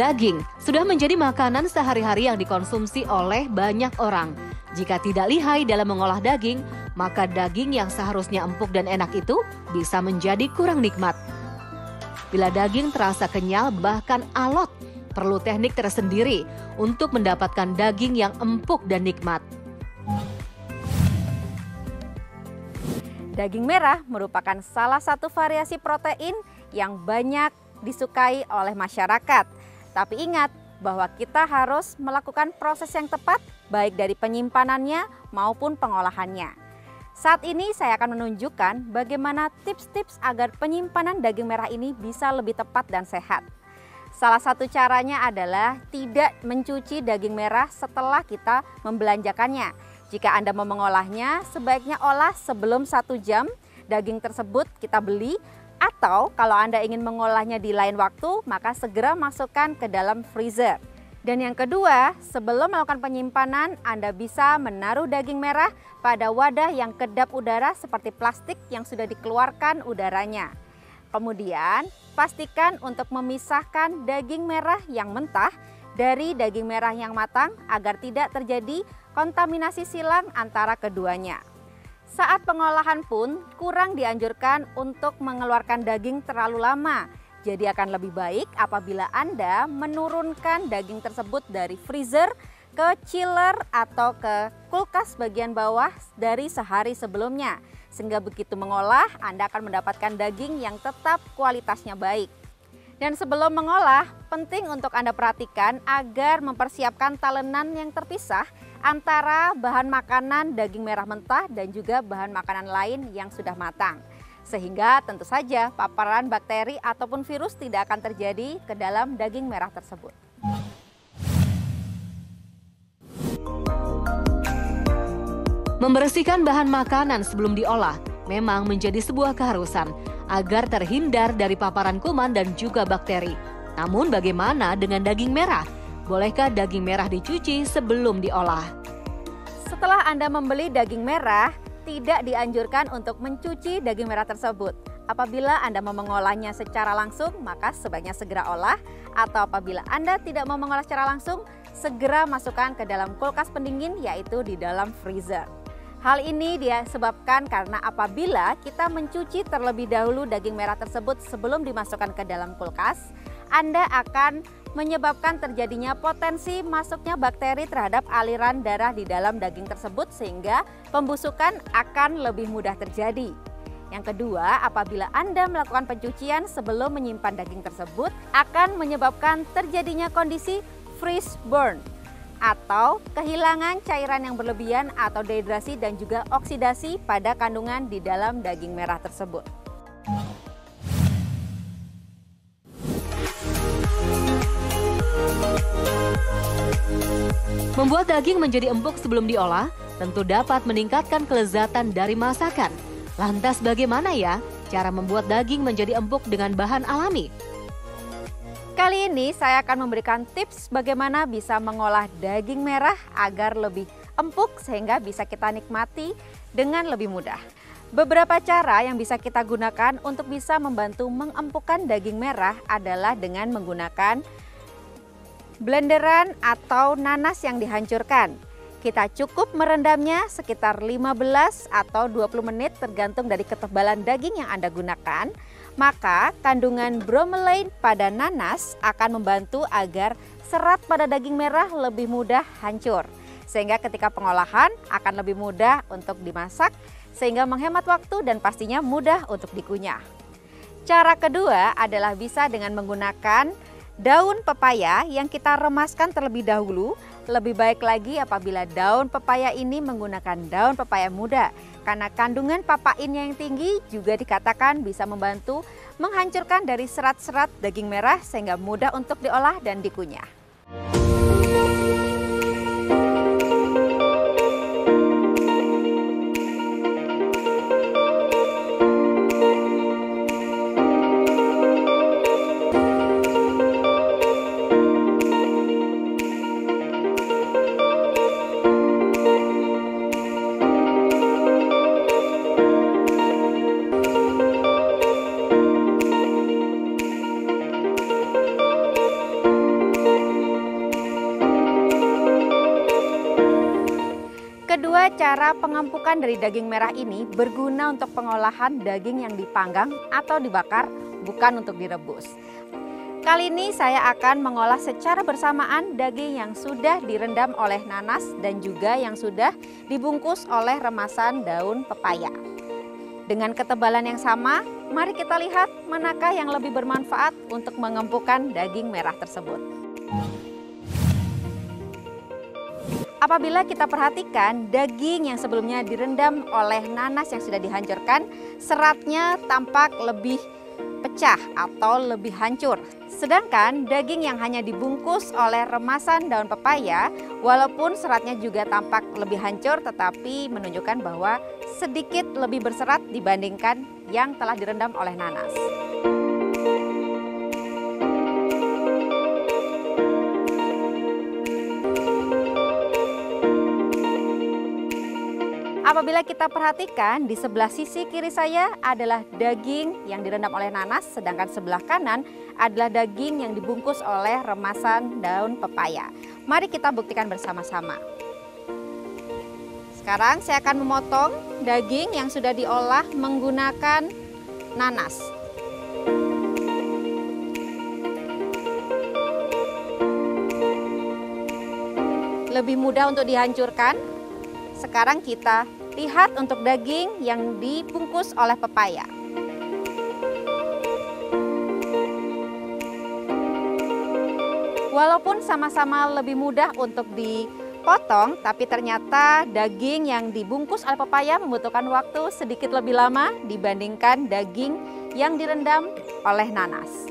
Daging sudah menjadi makanan sehari-hari yang dikonsumsi oleh banyak orang. Jika tidak lihai dalam mengolah daging, maka daging yang seharusnya empuk dan enak itu bisa menjadi kurang nikmat. Bila daging terasa kenyal bahkan alot, perlu teknik tersendiri untuk mendapatkan daging yang empuk dan nikmat. Daging merah merupakan salah satu variasi protein yang banyak disukai oleh masyarakat. Tapi ingat bahwa kita harus melakukan proses yang tepat baik dari penyimpanannya maupun pengolahannya. Saat ini saya akan menunjukkan bagaimana tips-tips agar penyimpanan daging merah ini bisa lebih tepat dan sehat. Salah satu caranya adalah tidak mencuci daging merah setelah kita membelanjakannya. Jika Anda mau mengolahnya, sebaiknya olah sebelum 1 jam daging tersebut kita beli. Atau kalau Anda ingin mengolahnya di lain waktu, maka segera masukkan ke dalam freezer. Dan yang kedua, sebelum melakukan penyimpanan, Anda bisa menaruh daging merah pada wadah yang kedap udara seperti plastik yang sudah dikeluarkan udaranya. Kemudian, pastikan untuk memisahkan daging merah yang mentah dari daging merah yang matang agar tidak terjadi kontaminasi silang antara keduanya. Saat pengolahan pun kurang dianjurkan untuk mengeluarkan daging terlalu lama. Jadi akan lebih baik apabila Anda menurunkan daging tersebut dari freezer ke chiller atau ke kulkas bagian bawah dari sehari sebelumnya. Sehingga begitu mengolah, Anda akan mendapatkan daging yang tetap kualitasnya baik. Dan sebelum mengolah, penting untuk Anda perhatikan agar mempersiapkan talenan yang terpisah antara bahan makanan daging merah mentah dan juga bahan makanan lain yang sudah matang. Sehingga tentu saja paparan bakteri ataupun virus tidak akan terjadi ke dalam daging merah tersebut. Membersihkan bahan makanan sebelum diolah memang menjadi sebuah keharusan agar terhindar dari paparan kuman dan juga bakteri. Namun bagaimana dengan daging merah? Bolehkah daging merah dicuci sebelum diolah? Setelah Anda membeli daging merah, tidak dianjurkan untuk mencuci daging merah tersebut. Apabila Anda mau mengolahnya secara langsung, maka sebaiknya segera olah. Atau apabila Anda tidak mau mengolah secara langsung, segera masukkan ke dalam kulkas pendingin, yaitu di dalam freezer. Hal ini disebabkan karena apabila kita mencuci terlebih dahulu daging merah tersebut sebelum dimasukkan ke dalam kulkas, Anda akan menyebabkan terjadinya potensi masuknya bakteri terhadap aliran darah di dalam daging tersebut sehingga pembusukan akan lebih mudah terjadi. Yang kedua, apabila Anda melakukan pencucian sebelum menyimpan daging tersebut akan menyebabkan terjadinya kondisi freeze burn atau kehilangan cairan yang berlebihan atau dehidrasi dan juga oksidasi pada kandungan di dalam daging merah tersebut. Membuat daging menjadi empuk sebelum diolah tentu dapat meningkatkan kelezatan dari masakan. Lantas bagaimana ya cara membuat daging menjadi empuk dengan bahan alami? Kali ini saya akan memberikan tips bagaimana bisa mengolah daging merah agar lebih empuk sehingga bisa kita nikmati dengan lebih mudah. Beberapa cara yang bisa kita gunakan untuk bisa membantu mengempukkan daging merah adalah dengan menggunakan blenderan atau nanas yang dihancurkan. Kita cukup merendamnya sekitar 15 atau 20 menit tergantung dari ketebalan daging yang Anda gunakan. Maka kandungan bromelain pada nanas akan membantu agar serat pada daging merah lebih mudah hancur. Sehingga ketika pengolahan akan lebih mudah untuk dimasak sehingga menghemat waktu dan pastinya mudah untuk dikunyah. Cara kedua adalah bisa dengan menggunakan daun pepaya yang kita remaskan terlebih dahulu. Lebih baik lagi apabila daun pepaya ini menggunakan daun pepaya muda. Karena kandungan papainnya yang tinggi juga dikatakan bisa membantu menghancurkan dari serat-serat daging merah sehingga mudah untuk diolah dan dikunyah. Kedua, cara pengempukan dari daging merah ini berguna untuk pengolahan daging yang dipanggang atau dibakar, bukan untuk direbus. Kali ini saya akan mengolah secara bersamaan daging yang sudah direndam oleh nanas dan juga yang sudah dibungkus oleh remasan daun pepaya. Dengan ketebalan yang sama, mari kita lihat manakah yang lebih bermanfaat untuk mengempukkan daging merah tersebut. Apabila kita perhatikan daging yang sebelumnya direndam oleh nanas yang sudah dihancurkan, seratnya tampak lebih pecah atau lebih hancur. Sedangkan daging yang hanya dibungkus oleh remasan daun pepaya, walaupun seratnya juga tampak lebih hancur, tetapi menunjukkan bahwa sedikit lebih berserat dibandingkan yang telah direndam oleh nanas. Apabila kita perhatikan, di sebelah sisi kiri saya adalah daging yang direndam oleh nanas, sedangkan sebelah kanan adalah daging yang dibungkus oleh remasan daun pepaya. Mari kita buktikan bersama-sama. Sekarang saya akan memotong daging yang sudah diolah menggunakan nanas. Lebih mudah untuk dihancurkan. Sekarang kita lihat untuk daging yang dibungkus oleh pepaya. Walaupun sama-sama lebih mudah untuk dipotong, tapi ternyata daging yang dibungkus oleh pepaya membutuhkan waktu sedikit lebih lama dibandingkan daging yang direndam oleh nanas.